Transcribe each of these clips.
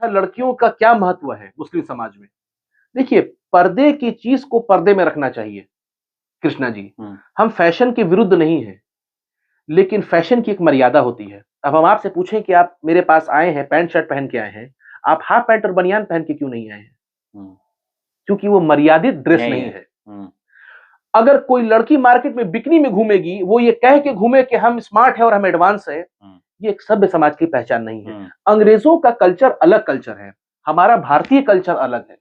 लड़कियों का क्या महत्व है मुस्लिम समाज में? देखिए, पर्दे की चीज को पर्दे में रखना चाहिए कृष्णा जी। हम फैशन के विरुद्ध नहीं हैं, लेकिन फैशन की एक मर्यादा होती है। अब हम आपसे पूछें कि आप मेरे पास आए हैं, पैंट शर्ट पहन के आए हैं, आप हाफ पैंट और बनियान पहन के क्यों नहीं आए हैं? क्योंकि वो मर्यादित ड्रेस नहीं है। अगर कोई लड़की मार्केट में बिकनी में घूमेगी, वो ये कह के घूमे कि हम स्मार्ट है और हम एडवांस है, ये एक सभ्य समाज की पहचान नहीं है। अंग्रेजों का कल्चर अलग कल्चर है, हमारा भारतीय कल्चर अलग है।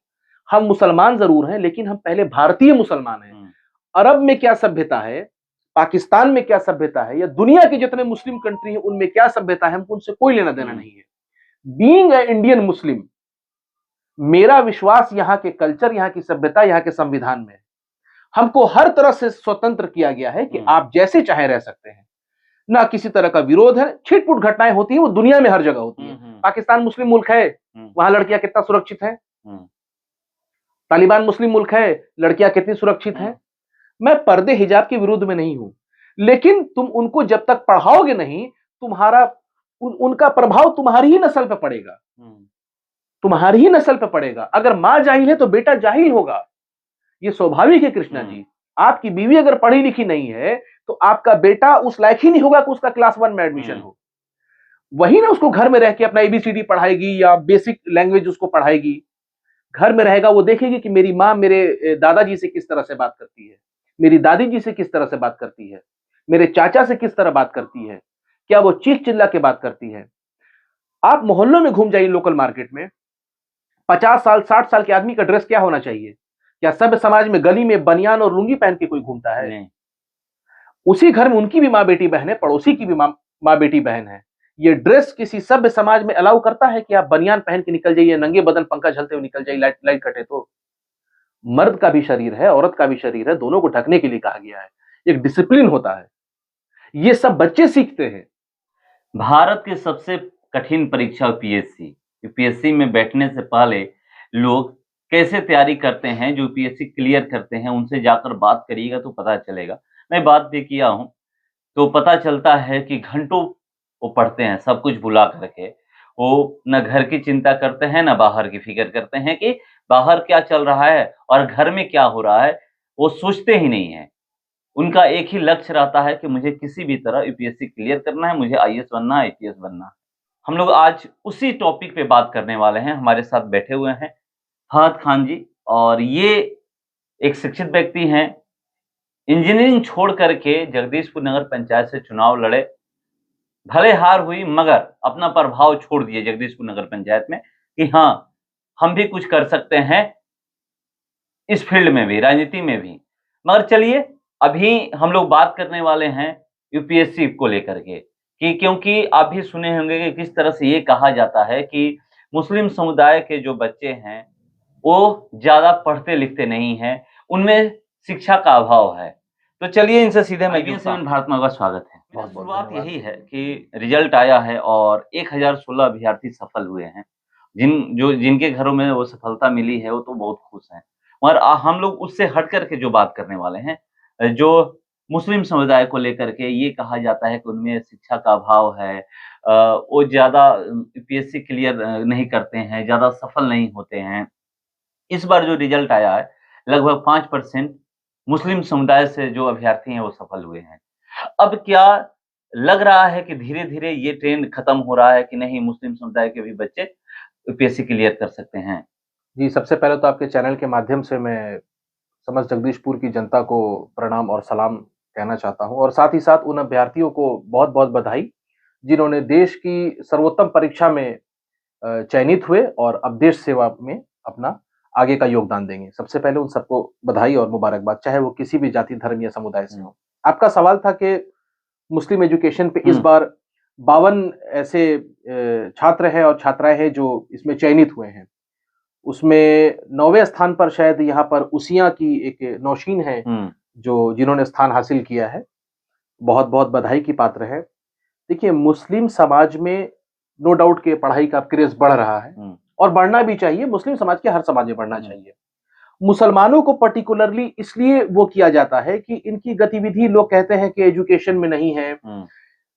हम मुसलमान जरूर हैं, लेकिन हम पहले भारतीय मुसलमान हैं। अरब में क्या सभ्यता है, पाकिस्तान में क्या सभ्यता है, या दुनिया के जितने मुस्लिम कंट्री हैं उनमें क्या सभ्यता है, हमको उनसे कोई लेना देना नहीं है। बीइंग ए इंडियन मुस्लिम, मेरा विश्वास यहाँ के कल्चर, यहाँ की सभ्यता, यहाँ के संविधान में है। हमको हर तरह से स्वतंत्र किया गया है कि आप जैसे चाहे रह सकते हैं, ना किसी तरह का विरोध है। छिटपुट घटनाएं होती है, वो दुनिया में हर जगह होती है। पाकिस्तान मुस्लिम मुल्क है, वहां लड़कियां कितना सुरक्षित है। तालिबान मुस्लिम मुल्क है, लड़कियां कितनी सुरक्षित हैं। मैं पर्दे हिजाब के विरुद्ध में नहीं हूं, लेकिन तुम उनको जब तक पढ़ाओगे नहीं, तुम्हारा उनका प्रभाव तुम्हारी ही नस्ल पे पड़ेगा, तुम्हारी ही नस्ल पे पड़ेगा। अगर मां जाहिल है तो बेटा जाहिल होगा, ये स्वाभाविक है कृष्णा जी। आपकी बीवी अगर पढ़ी लिखी नहीं है तो आपका बेटा उस लायक ही नहीं होगा कि उसका क्लास 1 में एडमिशन हो। वही ना उसको घर में रह के अपना एबीसीडी पढ़ाएगी या बेसिक लैंग्वेज उसको पढ़ाएगी। घर में रहेगा, वो देखेगी कि मेरी माँ मेरे दादाजी से किस तरह से बात करती है, मेरी दादी जी से किस तरह से बात करती है, मेरे चाचा से किस तरह बात करती है, क्या वो चीख चिल्ला के बात करती है। आप मोहल्लों में घूम जाइए, लोकल मार्केट में 50 साल 60 साल के आदमी का ड्रेस क्या होना चाहिए? क्या सभ्य समाज में गली में बनियान और लुंगी पहन के कोई घूमता है? नहीं। उसी घर में उनकी भी माँ बेटी बहन है, पड़ोसी की भी माँ बेटी बहन है। ये ड्रेस किसी सभ्य समाज में अलाउ करता है कि आप बनियान पहन के निकल जाइए, नंगे बदन पंखा झलते हुए निकल जाइए, लाइट कटे तो? मर्द का भी शरीर है, औरत का भी शरीर है, दोनों को ढकने के लिए कहा गया है। एक डिसिप्लिन होता है, ये सब बच्चे सीखते हैं। भारत की सबसे कठिन परीक्षा यूपीएससी। यूपीएससी में बैठने से पहले लोग कैसे तैयारी करते हैं, जो यूपीएससी क्लियर करते हैं उनसे जाकर बात करिएगा तो पता चलेगा। मैं बात भी किया हूं तो पता चलता है कि घंटों वो पढ़ते हैं, सब कुछ भुला करके। वो न घर की चिंता करते हैं, न बाहर की फिक्र करते हैं कि बाहर क्या चल रहा है और घर में क्या हो रहा है, वो सोचते ही नहीं है। उनका एक ही लक्ष्य रहता है कि मुझे किसी भी तरह यूपीएससी क्लियर करना है, मुझे आईएएस बनना है, आईपीएस बनना है। हम लोग आज उसी टॉपिक पे बात करने वाले हैं। हमारे साथ बैठे हुए हैं फहद खान जी, और ये एक शिक्षित व्यक्ति हैं। इंजीनियरिंग छोड़ करके जगदीशपुर नगर पंचायत से चुनाव लड़े, भले हार हुई मगर अपना प्रभाव छोड़ दिए जगदीशपुर नगर पंचायत में कि हाँ, हम भी कुछ कर सकते हैं इस फील्ड में भी, राजनीति में भी। मगर चलिए, अभी हम लोग बात करने वाले हैं यूपीएससी को लेकर के, कि क्योंकि आप भी सुने होंगे कि किस तरह से ये कहा जाता है कि मुस्लिम समुदाय के जो बच्चे हैं वो ज्यादा पढ़ते लिखते नहीं हैं, उनमें शिक्षा का अभाव है। तो चलिए इनसे सीधे मैं भारत में आपका स्वागत है। शुरुआत यही है कि रिजल्ट आया है और 1016 अभ्यर्थी सफल हुए हैं। जिनके घरों में वो सफलता मिली है वो तो बहुत खुश हैं। और हम लोग उससे हट करके जो बात करने वाले हैं, जो मुस्लिम समुदाय को लेकर के ये कहा जाता है कि उनमें शिक्षा का अभाव है, वो ज़्यादा यूपीएससी क्लियर नहीं करते हैं, ज़्यादा सफल नहीं होते हैं। इस बार जो रिजल्ट आया है, लगभग 5% मुस्लिम समुदाय से जो अभ्यर्थी हैं वो सफल हुए हैं। अब क्या लग रहा है कि धीरे-धीरे ये ट्रेंड खत्म हो रहा है कि नहीं, मुस्लिम समुदाय के भी बच्चे यूपीएससी क्लियर कर सकते हैं? जी, सबसे पहले तो आपके चैनल के माध्यम से मैं समस्त जगदीशपुर की जनता को प्रणाम और सलाम कहना चाहता हूँ, और साथ ही साथ उन अभ्यर्थियों को बहुत-बहुत बधाई जिन्होंने देश की सर्वोत्तम परीक्षा में चयनित हुए और अब देश सेवा में अपना आगे का योगदान देंगे। सबसे पहले उन सबको बधाई और मुबारकबाद, चाहे वो किसी भी जाति, धर्म या समुदाय से हो। आपका सवाल था कि मुस्लिम एजुकेशन पे इस बार 52 ऐसे छात्र हैं और छात्राएं हैं जो इसमें चयनित हुए हैं। उसमें 9वें स्थान पर शायद यहाँ पर उसिया की एक नौशीन है जो जिन्होंने स्थान हासिल किया है। बहुत-बहुत बधाई की पात्र है। देखिए, मुस्लिम समाज में नो डाउट कि पढ़ाई का क्रेज बढ़ रहा है और बढ़ना भी चाहिए। मुस्लिम समाज के हर समाज में बढ़ना चाहिए। मुसलमानों को पर्टिकुलरली इसलिए वो किया जाता है कि इनकी गतिविधि लोग कहते हैं कि एजुकेशन में नहीं है,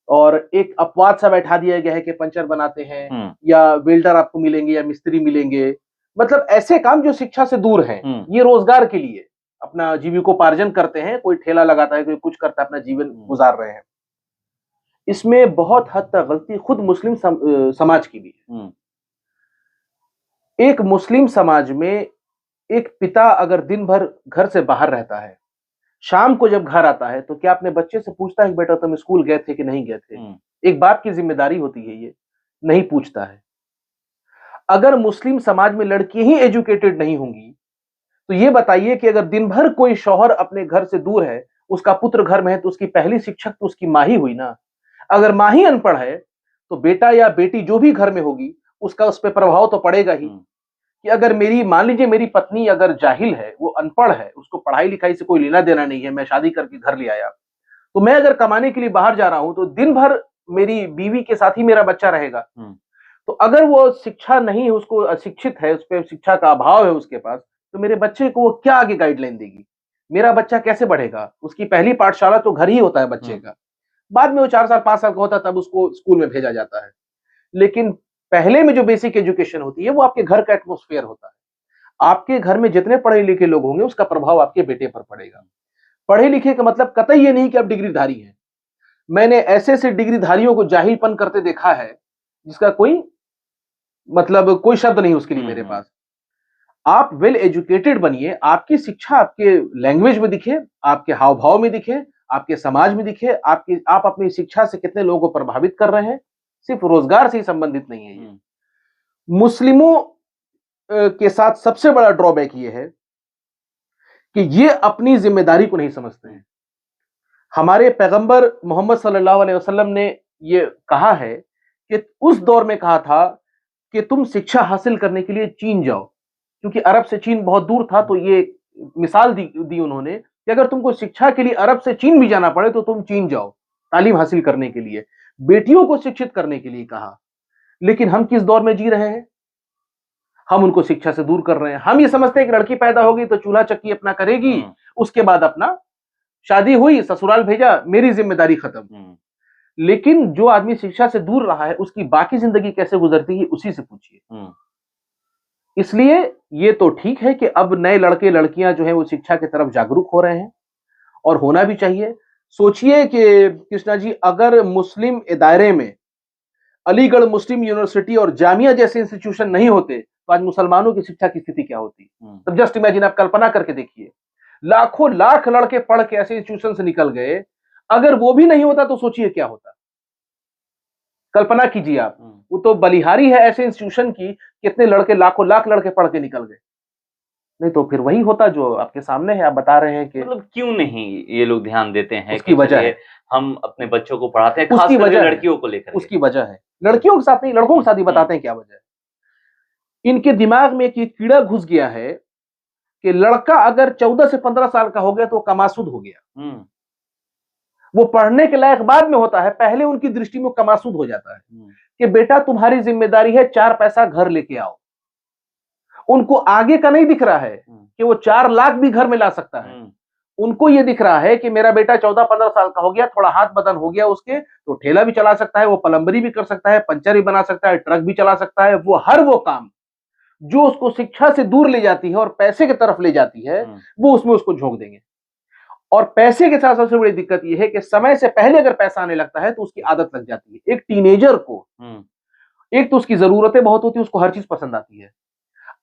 और एक अपवाद सा बैठा दिया गया है कि पंचर बनाते हैं या वेल्डर आपको मिलेंगे या मिस्त्री मिलेंगे, मतलब ऐसे काम जो शिक्षा से दूर हैं। ये रोजगार के लिए अपना जीविकोपार्जन करते हैं, कोई ठेला लगाता है, कोई कुछ करता है, अपना जीवन गुजार रहे हैं। इसमें बहुत हद तक गलती खुद मुस्लिम समाज की भी है। एक मुस्लिम समाज में एक पिता अगर दिन भर घर से बाहर रहता है, शाम को जब घर आता है तो क्या अपने बच्चे से पूछता है कि बेटा तुम स्कूल गए थे कि नहीं गए थे? एक बाप की जिम्मेदारी होती है, ये नहीं पूछता है। अगर मुस्लिम समाज में लड़कियां ही एजुकेटेड नहीं होंगी तो ये बताइए कि अगर दिन भर कोई शौहर अपने घर से दूर है, उसका पुत्र घर में है, तो उसकी पहली शिक्षक तो उसकी माँ ही हुई ना। अगर माँ ही अनपढ़ है तो बेटा या बेटी जो भी घर में होगी उसका उस पर प्रभाव तो पड़ेगा ही। कि अगर मान लीजिए मेरी पत्नी अगर जाहिल है, वो अनपढ़ है, उसको पढ़ाई लिखाई से कोई लेना देना नहीं है, मैं शादी करके घर ले आया, तो मैं अगर कमाने के लिए बाहर जा रहा हूं तो दिन भर मेरी बीवी के साथ ही मेरा बच्चा रहेगा। तो अगर वो शिक्षा नहीं है, उसको अशिक्षित है, उस पर शिक्षा का अभाव है उसके पास, तो मेरे बच्चे को वो क्या आगे गाइडलाइन देगी? मेरा बच्चा कैसे बढ़ेगा? उसकी पहली पाठशाला तो घर ही होता है बच्चे का। बाद में वो 4 साल 5 साल का होता है तब उसको स्कूल में भेजा जाता है। लेकिन पहले में जो बेसिक एजुकेशन होती है वो आपके घर का एटमॉस्फेयर होता है। आपके घर में जितने पढ़े लिखे लोग होंगे उसका प्रभाव आपके बेटे पर पड़ेगा। पढ़े लिखे का मतलब कतई ये नहीं कि आप डिग्रीधारी हैं। मैंने ऐसे डिग्रीधारियों को जाहिलपन करते देखा है जिसका कोई मतलब कोई शब्द नहीं उसके लिए मेरे पास। आप वेल एजुकेटेड बनिए, आपकी शिक्षा आपके लैंग्वेज में दिखे, आपके हाव भाव में दिखे, आपके समाज में दिखे, आप अपनी शिक्षा से कितने लोगों को प्रभावित कर रहे हैं। सिर्फ रोजगार से ही संबंधित नहीं है ये। मुस्लिमों के साथ सबसे बड़ा ड्रॉबैक ये है कि ये अपनी जिम्मेदारी को नहीं समझते हैं। हमारे पैगंबर मोहम्मद सल्लल्लाहु अलैहि वसल्लम ने ये कहा है कि उस दौर में कहा था कि तुम शिक्षा हासिल करने के लिए चीन जाओ, क्योंकि अरब से चीन बहुत दूर था। तो ये मिसाल दी उन्होंने कि अगर तुमको शिक्षा के लिए अरब से चीन भी जाना पड़े तो तुम चीन जाओ तालीम हासिल करने के लिए, बेटियों को शिक्षित करने के लिए कहा। लेकिन हम किस दौर में जी रहे हैं? हम उनको शिक्षा से दूर कर रहे हैं। हम ये समझते हैं कि लड़की पैदा होगी तो चूल्हा चक्की अपना करेगी, उसके बाद अपना शादी हुई, ससुराल भेजा, मेरी जिम्मेदारी खत्म। लेकिन जो आदमी शिक्षा से दूर रहा है उसकी बाकी जिंदगी कैसे गुजरती है उसी से पूछिए। इसलिए ये तो ठीक है कि अब नए लड़के लड़कियां जो है वो शिक्षा की तरफ जागरूक हो रहे हैं और होना भी चाहिए। सोचिए कि कृष्णा जी, अगर मुस्लिम दायरे में अलीगढ़ मुस्लिम यूनिवर्सिटी और जामिया जैसे इंस्टीट्यूशन नहीं होते तो आज मुसलमानों की शिक्षा की स्थिति क्या होती? तब जस्ट इमेजिन, आप कल्पना करके देखिए, लाखों लाख लड़के पढ़ के ऐसे इंस्टीट्यूशन से निकल गए, अगर वो भी नहीं होता तो सोचिए क्या होता। कल्पना कीजिए आप, वो तो बलिहारी है ऐसे इंस्टीट्यूशन की, कितने लड़के, लाखों लाख लड़के पढ़ के निकल गए। नहीं तो फिर वही होता जो आपके सामने है। आप बता रहे हैं कि मतलब क्यों नहीं ये लोग ध्यान देते हैं? उसकी वजह है, हम अपने बच्चों को पढ़ाते हैं, उसकी वजह लड़कियों को लेकर। उसकी वजह है, लड़कियों के साथ नहीं, लड़कों के साथ ही बताते हैं क्या वजह है। इनके दिमाग में एक कीड़ा घुस गया है कि लड़का अगर 14 से 15 साल का हो गया तो कमासुद हो गया। वो पढ़ने के लायक बाद में होता है, पहले उनकी दृष्टि में कमासुद हो जाता है कि बेटा तुम्हारी जिम्मेदारी है 4 पैसा घर लेके आओ। उनको आगे का नहीं दिख रहा है कि वो 4 लाख भी घर में ला सकता है। उनको ये दिख रहा है कि मेरा बेटा 14-15 साल का हो गया, थोड़ा हाथ बदन हो गया उसके, तो ठेला भी चला सकता है, वो प्लम्बरी भी कर सकता है, पंचर भी बना सकता है, ट्रक भी चला सकता है। वो हर वो काम जो उसको शिक्षा से दूर ले जाती है और पैसे की तरफ ले जाती है, वो उसमें उसको झोंक देंगे। और पैसे के साथ सबसे बड़ी दिक्कत यह है कि समय से पहले अगर पैसा आने लगता है तो उसकी आदत लग जाती है। एक टीनेजर को एक तो उसकी जरूरतें बहुत होती है, उसको हर चीज पसंद आती है।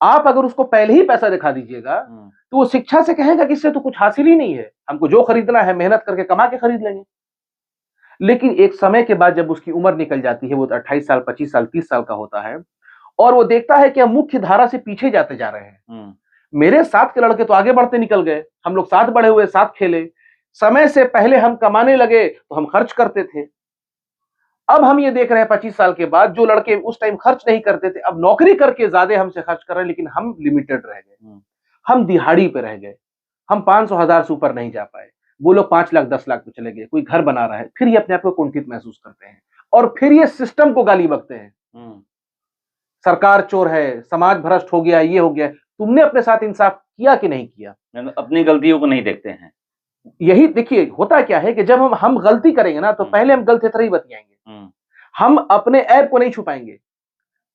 आप अगर उसको पहले ही पैसा दिखा दीजिएगा तो वो शिक्षा से कहेगा कि इससे तो कुछ हासिल ही नहीं है, हमको जो खरीदना है मेहनत करके कमा के खरीद लेंगे। लेकिन एक समय के बाद जब उसकी उम्र निकल जाती है, वो 28 साल 25 साल 30 साल का होता है और वो देखता है कि हम मुख्य धारा से पीछे जाते जा रहे हैं। मेरे साथ के लड़के तो आगे बढ़ते निकल गए, हम लोग साथ बढ़े हुए, साथ खेले, समय से पहले हम कमाने लगे तो हम खर्च करते थे। अब हम ये देख रहे हैं 25 साल के बाद जो लड़के उस टाइम खर्च नहीं करते थे अब नौकरी करके ज्यादा हमसे खर्च कर रहे हैं, लेकिन हम लिमिटेड रह गए, हम दिहाड़ी पे रह गए, हम 500,000 से ऊपर नहीं जा पाए। वो लोग 5 लाख 10 लाख पे चले गए, कोई घर बना रहा है, फिर ये अपने आप को कुंठित महसूस करते हैं और फिर ये सिस्टम को गाली बकते हैं। सरकार चोर है, समाज भ्रष्ट हो गया, ये हो गया। तुमने अपने साथ इंसाफ किया कि नहीं किया? अपनी गलतियों को नहीं देखते हैं। यही देखिए होता क्या है कि जब हम गलती करेंगे ना तो पहले हम गलत तरह ही बतियाएंगे, हम अपने ऐब को नहीं छुपाएंगे।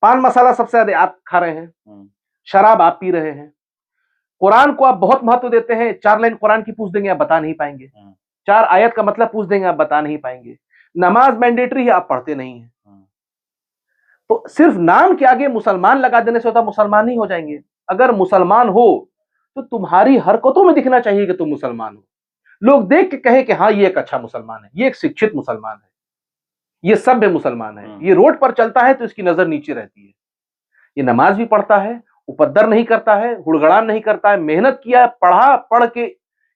पान मसाला सबसे ज्यादा आप खा रहे हैं, शराब आप पी रहे हैं, कुरान को आप बहुत महत्व देते हैं, 4 लाइन कुरान की पूछ देंगे आप बता नहीं पाएंगे, 4 आयत का मतलब पूछ देंगे आप बता नहीं पाएंगे, नमाज मैंडेटरी है आप पढ़ते नहीं है। तो सिर्फ नाम के आगे मुसलमान लगा देने से होता मुसलमान नहीं हो जाएंगे। अगर मुसलमान हो तो तुम्हारी हरकतों में दिखना चाहिए कि तुम मुसलमान हो, लोग देख के कहे कि हाँ ये एक अच्छा मुसलमान है, ये एक शिक्षित मुसलमान है, ये सभ्य मुसलमान है, ये रोड पर चलता है तो इसकी नजर नीचे रहती है, ये नमाज भी पढ़ता है, उपद्रव नहीं करता है, हुड़गड़ान नहीं करता है, मेहनत किया, पढ़ा, पढ़ के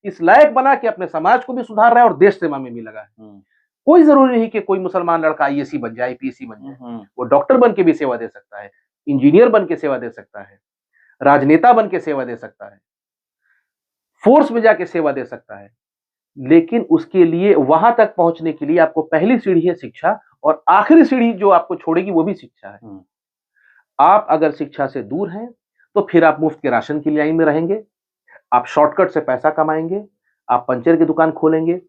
इस लायक बना कि अपने समाज को भी सुधार रहा है और देश सेवा में भी लगा है। कोई जरूरी नहीं कि कोई मुसलमान लड़का आईएएस बन जाए, आईपीएस बन जाए, वो डॉक्टर बन के भी सेवा दे सकता है, इंजीनियर बन के सेवा दे सकता है, राजनेता बन के सेवा दे सकता है, फोर्स में जाके सेवा दे सकता है। लेकिन उसके लिए वहां तक पहुंचने के लिए आपको पहली सीढ़ी है शिक्षा, और आखिरी सीढ़ी जो आपको छोड़ेगी वो भी शिक्षा है। आप अगर शिक्षा से दूर हैं तो फिर आप मुफ्त के राशन की लाइन में रहेंगे, आप शॉर्टकट से पैसा कमाएंगे, आप पंचर की दुकान खोलेंगे,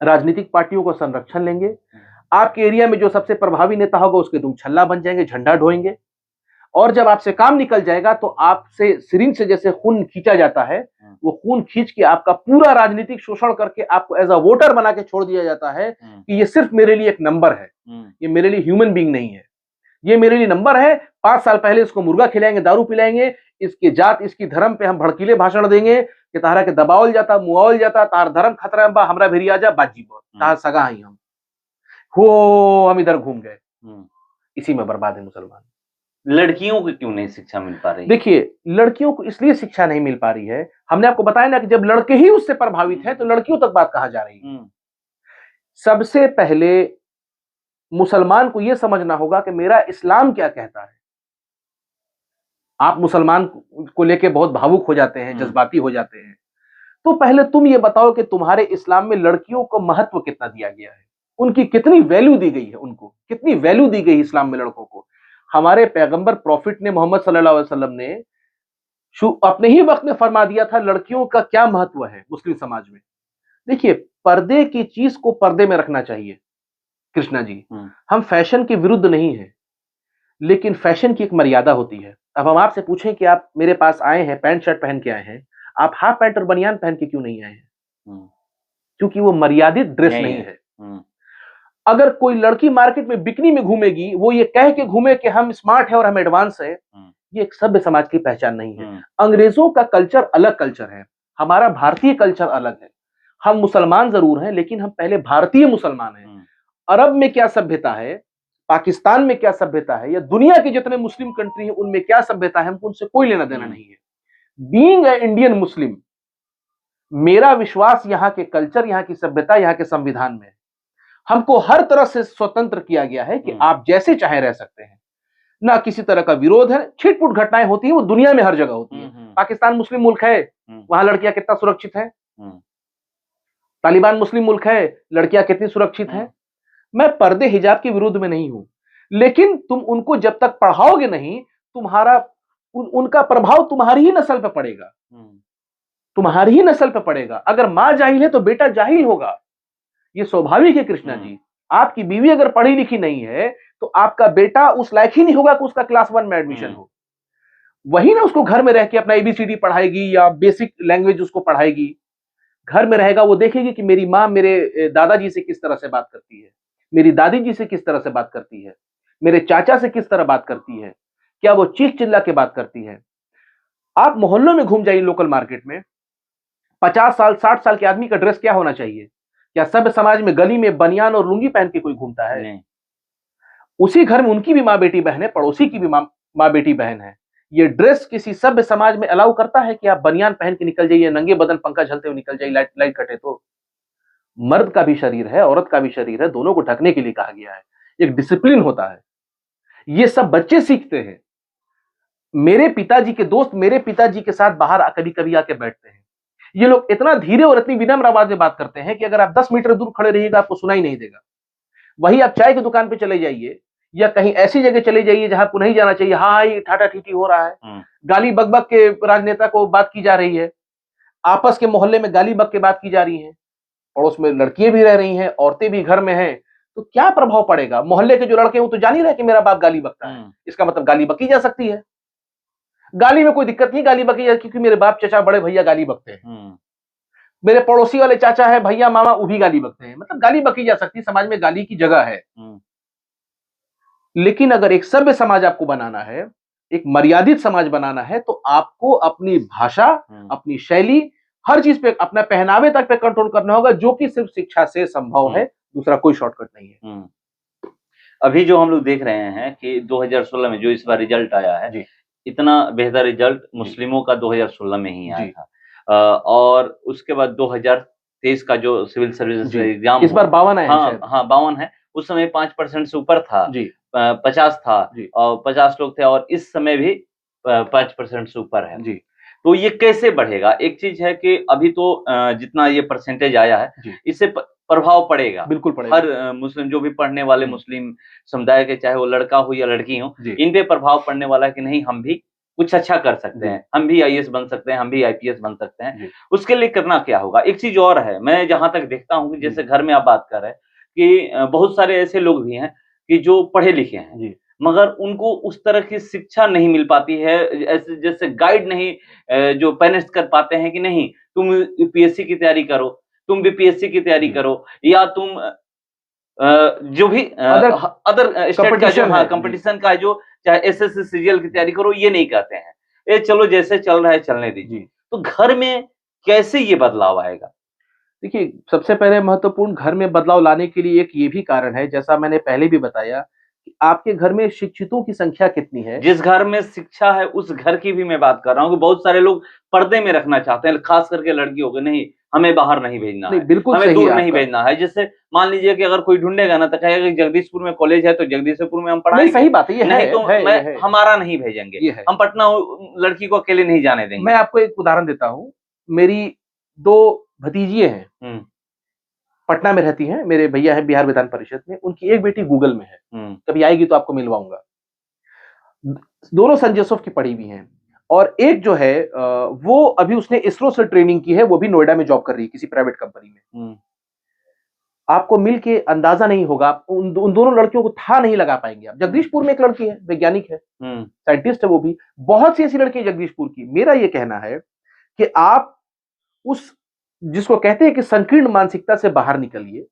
राजनीतिक पार्टियों को संरक्षण लेंगे, आपके एरिया में जो सबसे प्रभावी नेता होगा उसके तुम छल्ला बन जाएंगे, झंडा ढोएंगे, और जब आपसे काम निकल जाएगा तो आपसे सिरिंज से जैसे खून खींचा जाता है, वो खून खींच के आपका पूरा राजनीतिक शोषण करके आपको एज अ वोटर बना के छोड़ दिया जाता है कि ये सिर्फ मेरे लिए एक नंबर है, ये मेरे लिए ह्यूमन बीइंग नहीं है, ये मेरे लिए नंबर है। 5 साल पहले इसको मुर्गा खिलाएंगे, दारू पिलाएंगे, इसके जात इसकी धर्म पे हम भड़कीले भाषण देंगे कि तारा के दबावल जाता, मुआवल जाता, तार धर्म खतरा बा, हमरा भेरी आजा बाजी बोल, तार सगा ही हम इधर घूम गए। इसी में बर्बाद है मुसलमान। लड़कियों को क्यों नहीं शिक्षा मिल पा रही? देखिए, लड़कियों को इसलिए शिक्षा नहीं मिल पा रही है, हमने आपको बताया ना कि जब लड़के ही उससे प्रभावित हैं तो लड़कियों तक बात कहां जा रही है। सबसे पहले मुसलमान को यह समझना होगा कि मेरा इस्लाम क्या कहता है। आप मुसलमान को लेके बहुत भावुक हो जाते हैं, जज्बाती हो जाते हैं, तो पहले तुम ये बताओ कि तुम्हारे इस्लाम में लड़कियों को महत्व कितना दिया गया है, उनकी कितनी वैल्यू दी गई है, उनको कितनी वैल्यू दी गई इस्लाम में लड़कों को। हमारे पैगंबर प्रॉफिट ने, मोहम्मद सल्लल्लाहु अलैहि वसल्लम ने अपने ही वक्त में फरमा दिया था लड़कियों का क्या महत्व है मुस्लिम समाज में। देखिए, पर्दे की चीज को पर्दे में रखना चाहिए कृष्णा जी। हम फैशन के विरुद्ध नहीं है, लेकिन फैशन की एक मर्यादा होती है। अब हम आपसे पूछें कि आप मेरे पास आए हैं, पैंट शर्ट पहन के आए हैं, आप हाफ पैंट और बनियान पहन के क्यों नहीं आए हैं? क्योंकि वो मर्यादित ड्रेस नहीं है। अगर कोई लड़की मार्केट में बिकनी में घूमेगी, वो ये कह के घूमे कि हम स्मार्ट है और हम एडवांस है, ये एक सभ्य समाज की पहचान नहीं है। अंग्रेजों का कल्चर अलग कल्चर है, हमारा भारतीय कल्चर अलग है। हम मुसलमान जरूर हैं, लेकिन हम पहले भारतीय मुसलमान हैं। अरब में क्या सभ्यता है, पाकिस्तान में क्या सभ्यता है, या दुनिया के जितने मुस्लिम कंट्री हैं उनमें क्या सभ्यता है, हमको उनसे कोई लेना देना नहीं है। बीइंग ए इंडियन मुस्लिम, मेरा विश्वास यहाँ के कल्चर, यहाँ की सभ्यता, यहाँ के संविधान में है। हमको हर तरह से स्वतंत्र किया गया है कि आप जैसे चाहे रह सकते हैं, ना किसी तरह का विरोध है। छिटपुट घटनाएं होती हैं, वो दुनिया में हर जगह होती है। पाकिस्तान मुस्लिम मुल्क है, वहां लड़कियां कितना सुरक्षित है। तालिबान मुस्लिम मुल्क है, लड़कियां कितनी सुरक्षित हैं। मैं पर्दे हिजाब के विरोध में नहीं हूं, लेकिन तुम उनको जब तक पढ़ाओगे नहीं, तुम्हारा उनका प्रभाव तुम्हारी ही नस्ल पे पड़ेगा, तुम्हारी ही नस्ल पे पड़ेगा। अगर मां जाहिल है तो बेटा जाहिल होगा, ये स्वाभाविक है कृष्णा जी। आपकी बीवी अगर पढ़ी लिखी नहीं है तो आपका बेटा उस लायक ही नहीं होगा कि उसका क्लास 1 में एडमिशन हो। वही ना उसको घर में रह के अपना एबीसीडी पढ़ाएगी या बेसिक लैंग्वेज उसको पढ़ाएगी। घर में रहेगा, वो देखेगी कि मेरी माँ मेरे दादाजी से किस तरह से बात करती है, मेरी दादी जी से किस तरह से बात करती है, मेरे चाचा से किस तरह बात करती है, क्या वो चीख चिल्ला के बात करती है। आप मोहल्लों में घूम जाइए, लोकल मार्केट में 50 साल 60 साल के आदमी का ड्रेस क्या होना चाहिए? क्या सभ्य समाज में गली में बनियान और लुंगी पहन के कोई घूमता है? नहीं। उसी घर में उनकी भी माँ बेटी बहन है, पड़ोसी की भी माँ बेटी बहन है। ये ड्रेस किसी सभ्य समाज में अलाउ करता है कि आप बनियान पहन के निकल जाइए, नंगे बदन पंखा झलते हुए निकल जाइए, लाइट कटे तो? मर्द का भी शरीर है, औरत का भी शरीर है, दोनों को ढकने के लिए कहा गया है। एक डिसिप्लिन होता है, ये सब बच्चे सीखते हैं। मेरे पिताजी के दोस्त मेरे पिताजी के साथ बाहर कभी कभी आके बैठते हैं। ये लोग इतना धीरे और इतनी विनम्र आवाज में बात करते हैं कि अगर आप 10 मीटर दूर खड़े रहिएगा आपको सुनाई नहीं देगा। वही आप चाय की दुकान पे चले जाइए या कहीं ऐसी जगह चले जाइए जहां आपको नहीं जाना चाहिए, हाँ ये ठाटा ठीठी हो रहा है, गाली बकबक के राजनेता को बात की जा रही है, आपस के मोहल्ले में गाली बक के बात की जा रही है, पड़ोस में लड़कियां भी रह रही हैं, औरतें भी घर में हैं, तो क्या प्रभाव पड़ेगा? मोहल्ले के जो लड़के हैं वो तो जान ही रहे कि मेरा बाप गाली बकता है, इसका मतलब गाली बकी जा सकती है। गाली में कोई दिक्कत नहीं, गाली बकी जा, क्योंकि मेरे बाप, चचा, बड़े भैया गाली बकते हैं, मेरे पड़ोसी वाले चाचा है, भैया, मामा, वो भी गाली बकते हैं, मतलब गाली बकी जा सकती है, समाज में गाली की जगह है। लेकिन अगर एक सभ्य समाज आपको बनाना है, एक मर्यादित समाज बनाना है, तो आपको अपनी भाषा, अपनी शैली, हर चीज पे, अपना पहनावे तक पे कंट्रोल करना होगा, जो कि सिर्फ शिक्षा से संभव है, दूसरा कोई शॉर्टकट नहीं है। अभी जो हम लोग देख रहे हैं कि 2016 में जो इस बार रिजल्ट आया है, इतना बेहतर रिजल्ट मुस्लिमों का 2016 में ही आया था, और उसके बाद 2023 का जो सिविल सर्विसेज एग्जाम इस बार 52 है। हाँ 52 है। उस समय 5% से ऊपर था, 50 था, और 50 लोग थे, और इस समय भी 5% से ऊपर है जी। तो ये कैसे बढ़ेगा? एक चीज है कि अभी तो जितना ये परसेंटेज आया है, इससे प्रभाव पड़ेगा, बिल्कुल पड़ेगा। हर मुस्लिम, जो भी पढ़ने वाले मुस्लिम समुदाय के, चाहे वो लड़का हो या लड़की हो, इन पे प्रभाव पड़ने वाला है कि नहीं, हम भी कुछ अच्छा कर सकते हैं, हम भी आईएएस बन सकते हैं, हम भी आईपीएस बन सकते हैं। उसके लिए करना क्या होगा? एक चीज और है, मैं जहां तक देखता हूँ कि जैसे घर में आप बात कर रहे हैं कि बहुत सारे ऐसे लोग भी हैं कि जो पढ़े लिखे हैं, मगर उनको उस तरह की शिक्षा नहीं मिल पाती है, ऐसे जैसे गाइड नहीं जो पेरेंट्स कर पाते हैं कि नहीं तुम यूपीएससी की तैयारी करो, तुम बीपीएससी की तैयारी करो, या तुम जो भी अदर स्टेट का जो कंपटीशन का जो चाहे एसएससी सीजीएल की तैयारी करो, ये नहीं कहते हैं, ये चलो जैसे चल रहा है चलने दीजिए। तो घर में कैसे ये बदलाव आएगा? देखिए, सबसे पहले महत्वपूर्ण घर में बदलाव लाने के लिए एक ये भी कारण है, जैसा मैंने पहले भी बताया, कि आपके घर में शिक्षितों की संख्या कितनी है। जिस घर में शिक्षा है उस घर की भी मैं बात कर रहा हूँ कि बहुत सारे लोग पर्दे में रखना चाहते हैं, खास करके लड़कियों को, नहीं हमें बाहर नहीं भेजना है, बिल्कुल हमें दूर नहीं भेजना है। जिससे मान लीजिए कि अगर कोई ढूंढेगा ना, तो कहेगा कि जगदीशपुर में कॉलेज है तो जगदीशपुर में हम पढ़ाएंगे। सही बात है, ये नहीं तो हमारा नहीं भेजेंगे, हम पटना लड़की को अकेले नहीं जाने देंगे। मैं आपको एक उदाहरण देता हूँ, मेरी 2 भतीजियां हैं, पटना में रहती हैं, मेरे भैया हैं बिहार विधान परिषद में, उनकी एक बेटी गूगल में है, कभी आएगी तो आपको मिलवाऊंगा। दोनों सेंट जोसेफ की पढ़ी हुई हैं, और एक जो है वो अभी उसने इसरो से ट्रेनिंग की है, वो भी नोएडा में जॉब कर रही है किसी प्राइवेट कंपनी में। आपको मिलके अंदाजा नहीं होगा, उन दोनों लड़कियों को था नहीं लगा पाएंगे आप। जगदीशपुर में एक लड़की है, वैज्ञानिक है, साइंटिस्ट है, वो भी बहुत सी ऐसी लड़की जगदीशपुर की। मेरा ये कहना है कि आप उस जिसको कहते हैं कि संकीर्ण मानसिकता से बाहर निकलिए।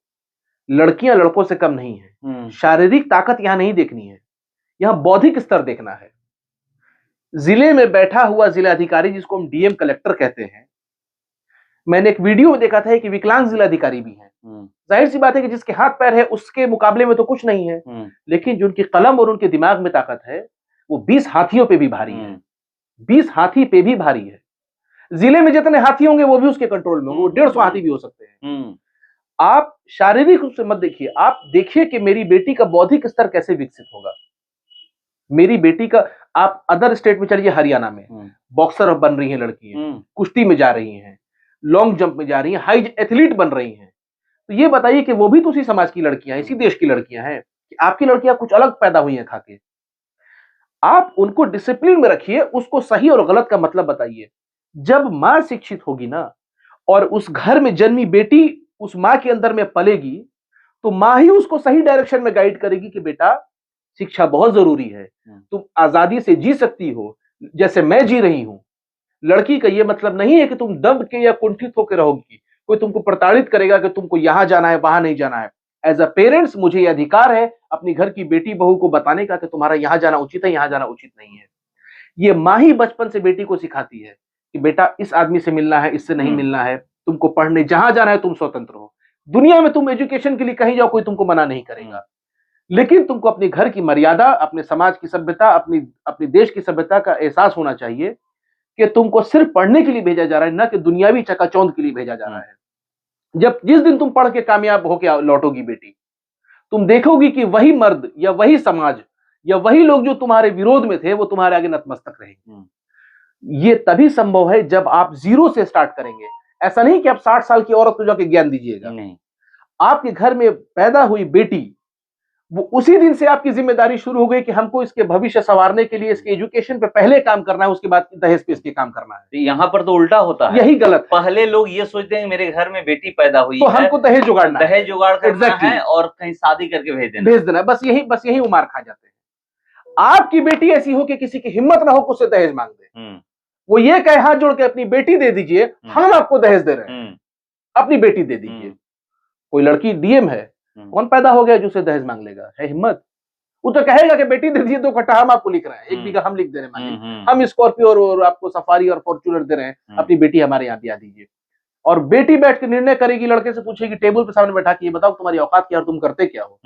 लड़कियां लड़कों से कम नहीं है, शारीरिक ताकत यहां नहीं देखनी है, यहां बौद्धिक स्तर देखना है। जिले में बैठा हुआ जिलाधिकारी, जिसको हम डीएम कलेक्टर कहते हैं, मैंने एक वीडियो में देखा था कि विकलांग जिलाधिकारी भी हैं। जाहिर सी बात है कि जिसके हाथ पैर है उसके मुकाबले में तो कुछ नहीं है, लेकिन जो उनकी कलम और उनके दिमाग में ताकत है वो 20 हाथियों पे भी भारी है। 20 हाथी पे भी भारी है। जिले में जितने हाथी होंगे वो भी उसके कंट्रोल में होंगे, वो 150 हाथी भी हो सकते हैं। आप शारीरिक रूप से मत देखिए, आप देखिए कि मेरी बेटी का बौद्धिक स्तर कैसे विकसित होगा। मेरी बेटी का, आप अदर स्टेट में चलिए, हरियाणा में बॉक्सर बन रही हैं लड़कियां, कुश्ती में जा रही हैं, लॉन्ग जंप में जा रही हैं, हाई एथलीट बन रही हैं। तो ये बताइए कि वो भी तो उसी समाज की लड़कियां हैं, इसी देश की लड़कियां हैं, कि आपकी लड़कियां कुछ अलग पैदा हुई हैं खाके। आप उनको डिसिप्लिन में रखिए, उसको सही और गलत का मतलब बताइए। जब मां शिक्षित होगी ना, और उस घर में जन्मी बेटी उस मां के अंदर में पलेगी, तो मां ही उसको सही डायरेक्शन में गाइड करेगी कि बेटा शिक्षा बहुत जरूरी है, तुम आजादी से जी सकती हो जैसे मैं जी रही हूं। लड़की का यह मतलब नहीं है कि तुम दब के या कुंठित होकर रहोगी, कोई तुमको प्रताड़ित करेगा कि तुमको यहां जाना है वहां नहीं जाना है। एज अ पेरेंट्स मुझे यह अधिकार है अपनी घर की बेटी बहू को बताने का कि तुम्हारा यहां जाना उचित है, यहां जाना उचित नहीं है। ये मां ही बचपन से बेटी को सिखाती है कि बेटा इस आदमी से मिलना है, इससे नहीं मिलना है, तुमको पढ़ने जहां जाना है तुम स्वतंत्र हो। दुनिया में तुम एजुकेशन के लिए कहीं जाओ, कोई तुमको मना नहीं करेगा, लेकिन तुमको अपने घर की मर्यादा, अपने समाज की सभ्यता, अपने देश की सभ्यता का एहसास होना चाहिए कि तुमको सिर्फ पढ़ने के लिए भेजा जा रहा है, ना कि दुनियावी चकाचौंध के लिए भेजा जा रहा है। जिस दिन तुम पढ़ के कामयाब होकर लौटोगी बेटी, तुम देखोगी कि वही मर्द या वही समाज या वही लोग जो तुम्हारे विरोध में थे वो तुम्हारे आगे नतमस्तक रहेंगे। ये तभी संभव है जब आप जीरो से स्टार्ट करेंगे। ऐसा नहीं कि आप 60 साल की औरत को जाके ज्ञान दीजिएगा। नहीं, आपके घर में पैदा हुई बेटी वो उसी दिन से आपकी जिम्मेदारी शुरू हो गई कि हमको इसके भविष्य संवारने के लिए इसके एजुकेशन पे पहले काम करना है, उसके बाद दहेज पे इसके काम करना है। यहाँ पर तो उल्टा होता है, यही गलत है। पहले लोग ये सोचते हैं मेरे घर में बेटी पैदा हुई तो है हमको दहेज जुगाड़ना है, दहेज जुगाड़ करना Exactly. है और कहीं शादी करके भेज देना। बस यही वो मार खा जाते हैं। आपकी बेटी ऐसी हो कि किसी की हिम्मत ना हो कि उससे दहेज मांग दे, वो ये कहे हाथ जोड़ के अपनी बेटी दे दीजिए, हम आपको दहेज दे रहे हैं, अपनी बेटी दे दीजिए। कोई लड़की डीएम है, कौन पैदा हो गया जो उसे दहेज मांग लेगा? है हिम्मत? वो तो कहेगा कि बेटी दे दीजिए 2 कट्ठा हम आपको लिख रहे हैं, 1 बीघा हम लिख दे रहे हैं, हम स्कॉर्पियो और आपको सफारी और फॉर्च्यूनर दे रहे हैं, अपनी बेटी हमारे यहाँ ब्याह दीजिए। और बेटी बैठ के निर्णय करेगी, लड़के से पूछेगी टेबल पे सामने बैठा के, ये बताओ तुम्हारी औकात क्या और तुम करते क्या हो,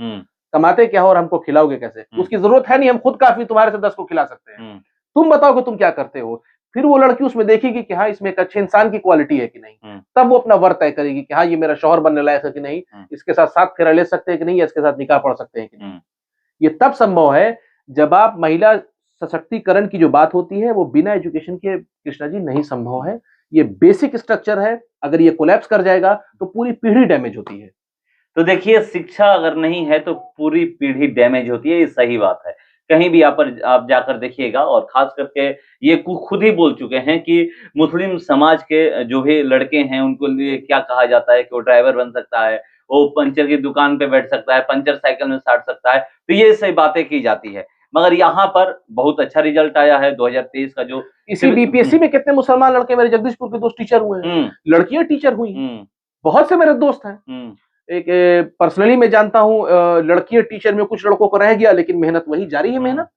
कमाते क्या हो और हमको खिलाओगे कैसे? उसकी जरूरत है नहीं, हम खुद काफी तुम्हारे से 10 को खिला सकते हैं, तुम बताओ कि तुम क्या करते हो। फिर वो लड़की उसमें देखेगी कि हाँ इसमें एक अच्छे इंसान की क्वालिटी है कि नहीं, तब वो अपना वर्त तय करेगी कि हाँ ये मेरा शौहर बनने लायक है कि नहीं, इसके साथ 7 फेरा ले सकते हैं कि नहीं, या इसके साथ निकाह पढ़ सकते हैं कि नहीं। ये तब संभव है जब आप महिला सशक्तिकरण की जो बात होती है वो बिना एजुकेशन के कृष्णा जी नहीं संभव है। ये बेसिक स्ट्रक्चर है, अगर ये कोलैप्स कर जाएगा तो पूरी पीढ़ी डैमेज होती है। तो देखिए, शिक्षा अगर नहीं है तो पूरी पीढ़ी डैमेज होती है, ये सही बात है। कहीं भी आप जाकर देखिएगा, और खास करके ये खुद ही बोल चुके हैं कि मुस्लिम समाज के जो भी लड़के हैं उनको लिए क्या कहा जाता है कि वो ड्राइवर बन सकता है, वो पंचर की दुकान पे बैठ सकता है, पंचर साइकिल में साट सकता है, तो ये सही बातें की जाती है। मगर यहाँ पर बहुत अच्छा रिजल्ट आया है 2023 का। जो इसी बीपीएससी में कितने मुसलमान लड़के मेरे जगदीशपुर के दोस्त टीचर हुए हैं, लड़कियां टीचर हुई हैं, बहुत से मेरे दोस्त हैं। एक पर्सनली मैं जानता हूँ लड़कियां टीचर में, कुछ लड़कों को रह गया, लेकिन मेहनत वही जारी है मेहनत।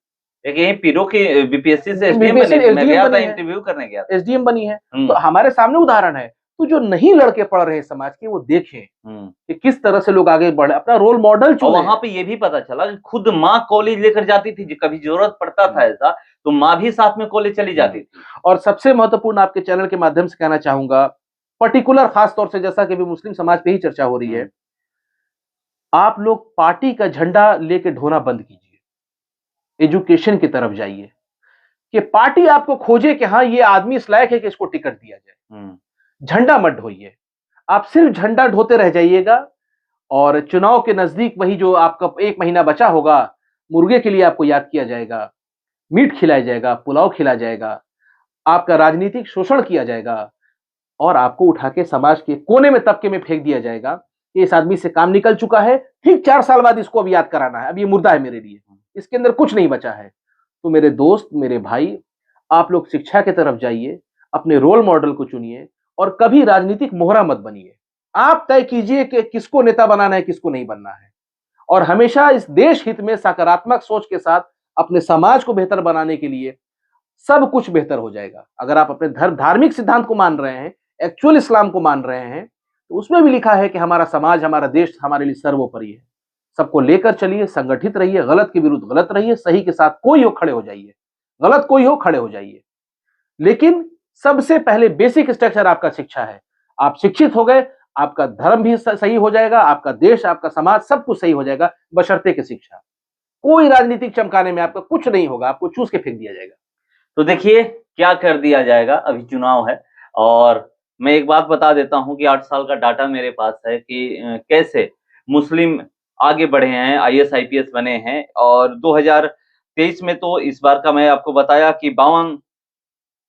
एक यही पीरो की बीपीएससी से एसडीएम इंटरव्यू करने गया, एसडीएम बनी है। तो हमारे सामने उदाहरण है। तो जो नहीं लड़के पढ़ रहे समाज के, वो देखें कि किस तरह से लोग आगे बढ़े, अपना रोल मॉडल चुने। वहां पे ये भी पता चला कि खुद माँ कॉलेज लेकर जाती थी, कभी जरूरत पड़ता था ऐसा तो माँ भी साथ में कॉलेज चली जाती थी। और सबसे महत्वपूर्ण आपके चैनल के माध्यम से कहना चाहूंगा, पर्टिकुलर खास तौर से, जैसा कि भी मुस्लिम समाज पे ही चर्चा हो रही है, आप लोग पार्टी का झंडा लेके ढोना बंद कीजिए, एजुकेशन की तरफ जाइए, कि पार्टी आपको खोजे कि हाँ ये आदमी इस लायक है कि इसको टिकट दिया जाए। झंडा मत ढोइए, आप सिर्फ झंडा ढोते रह जाइएगा, और चुनाव के नजदीक वही जो आपका 1 महीना बचा होगा, मुर्गे के लिए आपको याद किया जाएगा, मीट खिलाया जाएगा, पुलाव खिलाया जाएगा, आपका राजनीतिक शोषण किया जाएगा, और आपको उठा के समाज के कोने में, तबके में फेंक दिया जाएगा कि इस आदमी से काम निकल चुका है, ठीक 4 साल बाद इसको अब याद कराना है, अब ये मुर्दा है मेरे लिए, इसके अंदर कुछ नहीं बचा है। तो मेरे दोस्त, मेरे भाई, आप लोग शिक्षा की तरफ जाइए, अपने रोल मॉडल को चुनिए, और कभी राजनीतिक मोहरा मत बनिए। आप तय कीजिए कि किसको नेता बनाना है, किसको नहीं बनना है, और हमेशा इस देश हित में सकारात्मक सोच के साथ अपने समाज को बेहतर बनाने के लिए सब कुछ बेहतर हो जाएगा। अगर आप अपने धार्मिक सिद्धांत को मान रहे हैं, एक्चुअल इस्लाम को मान रहे हैं, तो उसमें भी लिखा है कि हमारा समाज, हमारा देश हमारे लिए सर्वोपरि है। सबको लेकर चलिए, संगठित रहिए, गलत के विरुद्ध गलत रहिए, सही के साथ कोई हो खड़े हो जाइए, गलत कोई हो खड़े हो जाइए। लेकिन सबसे पहले बेसिक स्ट्रक्चर आपका शिक्षा है। आप शिक्षित हो गए, आपका धर्म भी सही हो जाएगा, आपका देश, आपका समाज, सब कुछ सही हो जाएगा, बशर्ते की शिक्षा। कोई राजनीतिक चमकाने में आपका कुछ नहीं होगा, आपको चूस के फेंक दिया जाएगा। तो देखिए क्या कर दिया जाएगा, अभी चुनाव है, और मैं एक बात बता देता हूं कि 8 साल का डाटा मेरे पास है कि कैसे मुस्लिम आगे बढ़े हैं, आईएएस आईपीएस बने हैं। और 2023 में तो इस बार का मैं आपको बताया कि 52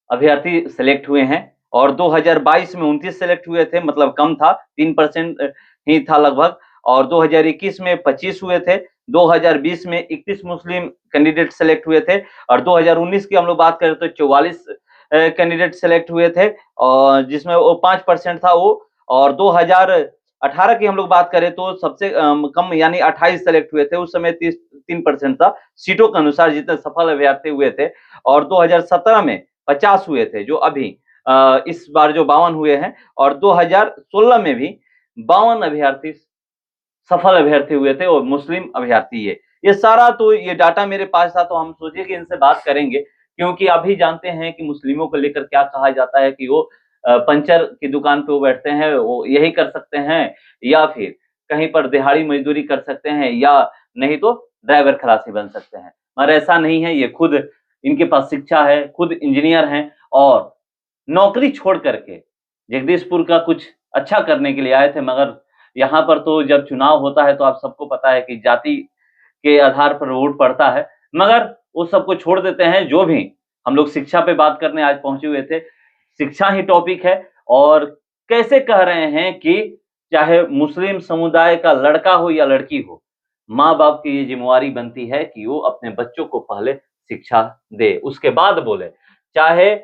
अभ्यर्थी सिलेक्ट हुए हैं, और 2022 में 29 सिलेक्ट हुए थे, मतलब कम था, 3% ही था लगभग। और 2021 में 25 हुए थे, 2020 में 31 मुस्लिम कैंडिडेट सेलेक्ट हुए थे, और 2019 की हम लोग बात करें तो 44 कैंडिडेट सेलेक्ट हुए थे, और जिसमें वो 5% था वो। और 2018 की हम लोग बात करें तो सबसे कम यानी 28 सेलेक्ट हुए थे, उस समय 3% था सीटों के अनुसार जितने सफल अभ्यर्थी हुए थे। और 2017 में 50 हुए थे, जो अभी इस बार जो 52 हुए हैं। और 2016 में भी 52 अभ्यर्थी सफल अभ्यर्थी हुए थे, और मुस्लिम अभ्यर्थी ये सारा तो ये डाटा मेरे पास था, तो हम सोचे कि इनसे बात करेंगे, क्योंकि आप भी जानते हैं कि मुस्लिमों को लेकर क्या कहा जाता है कि वो पंचर की दुकान पे वो बैठते हैं, वो यही कर सकते हैं, या फिर कहीं पर दिहाड़ी मजदूरी कर सकते हैं, या नहीं तो ड्राइवर खलासी बन सकते हैं। मगर ऐसा नहीं है, ये खुद इनके पास शिक्षा है, खुद इंजीनियर हैं, और नौकरी छोड़ करके जगदीशपुर का कुछ अच्छा करने के लिए आए थे। मगर यहाँ पर तो जब चुनाव होता है तो आप सबको पता है कि जाति के आधार पर वोट पड़ता है, मगर उस सबको छोड़ देते हैं। जो भी हम लोग शिक्षा पे बात करने आज पहुंचे हुए थे, शिक्षा ही टॉपिक है। और कैसे कह रहे हैं कि चाहे मुस्लिम समुदाय का लड़का हो या लड़की हो, माँ बाप की ये जिम्मेवारी बनती है कि वो अपने बच्चों को पहले शिक्षा दे, उसके बाद बोले। चाहे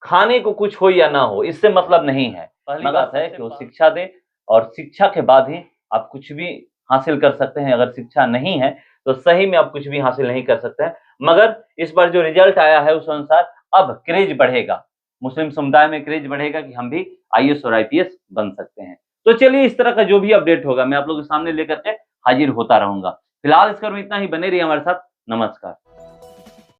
खाने को कुछ हो या ना हो, इससे मतलब नहीं है। पहली बात है कि वो शिक्षा दे, और शिक्षा के बाद ही आप कुछ भी हासिल कर सकते हैं। अगर शिक्षा नहीं है तो सही में आप कुछ भी हासिल नहीं कर सकते हैं। मगर इस बार जो रिजल्ट आया है उस अनुसार अब क्रेज बढ़ेगा, मुस्लिम समुदाय में क्रेज बढ़ेगा कि हम भी आईएएस और आईपीएस बन सकते हैं। तो चलिए, इस तरह का जो भी अपडेट होगा मैं आप लोगों के सामने लेकर के हाजिर होता रहूंगा। फिलहाल इस क्रम में इतना ही, बने रहिए हमारे साथ। नमस्कार।